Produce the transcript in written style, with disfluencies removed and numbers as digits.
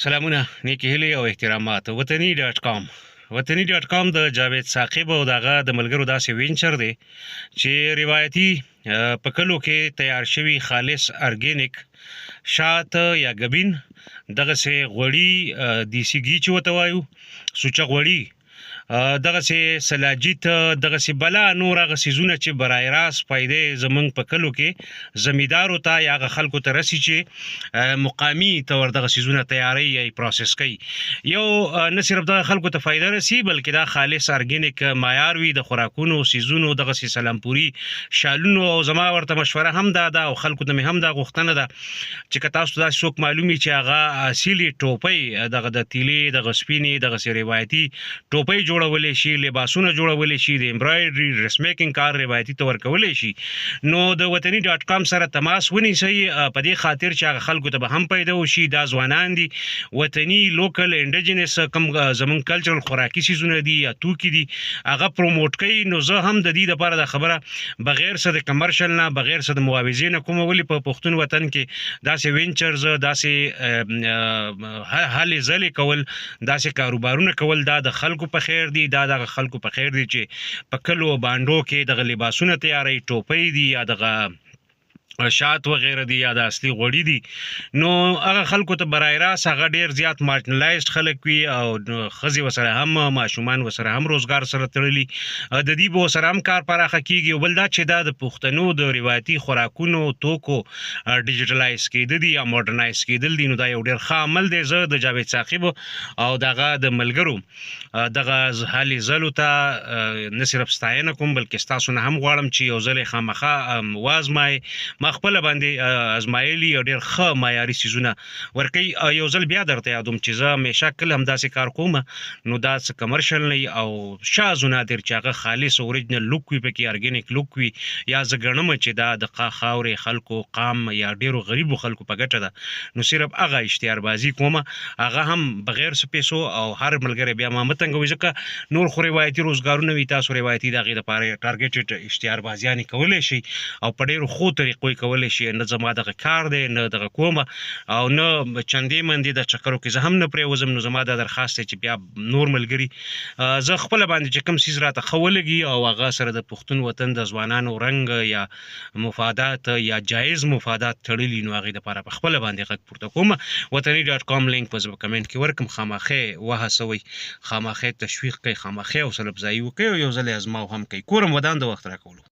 سلامونه نیکی هیلې او احترامات وطني.com د جاوید ثاقب او دغه د ملګرو داسې وینچر دی چې روایتي په کلو کې تیار شوی خالص ارګینیک شات یا ګبین دغسې غوړي دیسي ګي چې ورته وایو سوچه غوړي دغسې سلاجیت دغسې بلا نور هغه څیزونه چې برای راست پیدې زمونږ په کلو کې زمیندارو ته یا هغه خلکو ته رسي چې مقامي طور دغه څیزونه تیاروي یا پروسس کوي یو نه صرف دغه خلکو ته فایده رسي بلکې دا خالص ارګینیک معیار وي د خوراکونو څیزونو دغسې سلامپوري شالونو او زما ورته مشوره هم دا ده او خلکو ته مې هم دا غوښتنه ده چې که تاسو داسې څوک معلوم وي چې هغه اصلي ټوپۍ دغه د تیلې دغه سپینې دغسې روایتي ټوپۍ جوړولی شي لباسونه جوړولی شي د امبرایډري ډرس میکینګ کار روایتي ته ورکولی شي نو د وطني.com سره تماس ونیسئ په دې خاطر چې هغه خلکو ته به هم پیدا وشي دا ځوانان دي وطني لوکل انډیجنس کم زمونږ کلچرل خوراکي څیزونه دي یا توکي دي هغه پروموټ کوي نو زه هم د دې دپاره دا خبره بغیر څه د کمرشل نه بغیر څه د معاوضې نه کومه ولې په پښتون وطن کې داسې وینچرز داسې هلې ځلې کول داسې کاروبارونه کول دا د خلکو په خیر دي دا دغه خلکو په خیر دي چې په کلو بانډو کې دغه لباسونه تیاروي ټوپۍ دي یا دغه شات وغیره دي یا د اصلي غوړي دي نو هغه خلکو ته برای راست هغه ډیر زیات مارجنلایزډ خلک وي او ښځې ورسره هم ماشومان ورسره هم روزګار سره تړلي د دې به ورسره هم کار پراخه کیږي او بل دا چې دا د پښتنو د روایتي خوراکونو توکو ډیجیټلایز کېدل دي یا ماډرنایز کېدل دي نو دا یو ډیر ښه عمل دی زه د جاوید ثاقب او دغه د ملګرو دغه هلې ځلو ته نه صرف ستاینه کوم بلکې ستاسو نه هم غواړم چې یو ځل یې خامخا وازمایئ ما خپله باندې ازمایلي او ډېر ښه معیاري څیزونه ورکوي یو ځل بیا درته یادوم چې زه همیشه کله هم داسې کار کوم نو دا څه کمرشل نه او شاز و نادر چې هغه خالص اوریجنل لوک وي پکې ارګینیک لوک وي یا زه ګڼم چې دا د خاورې خلکو قام یا ډېرو غریبو خلکو په ګټه ده نو صرف هغه اشتهاربازي کومه هغه هم بغیر څه پیسو او هر ملګری بیا ما مه تنګوي ځکه نور خو روایتي روزګارونه وي تاسو روایتي د هغې دپاره ټارګېټډ اشتهاربازیانې کولی شي او په ډېرو ښو طریقو کولی شي نه زما دغه کار دی نه دغه کومه او نه چندې مندې د چکرو کې زه هم نه پرېوځم نو زما دا درخواست دی چې بیا نور ملګري زه خپله باندې چې کوم څیز راته ښه ولګي او هغه سره د پښتون وطن د ځوانانو رنګ یا مفادات یا جایز مفادات تړلي نو هغې دپاره په خپله باندې غږ پورته کوم وطني.com لینک به زه په کمنټ کې ورکړم خامخې وهڅوئ خامخې تشویق کوئ خامخې حوصله افزایي وکړئ او یو ځل یې ازماو هم کوئ کورم ودان د وخت راکولو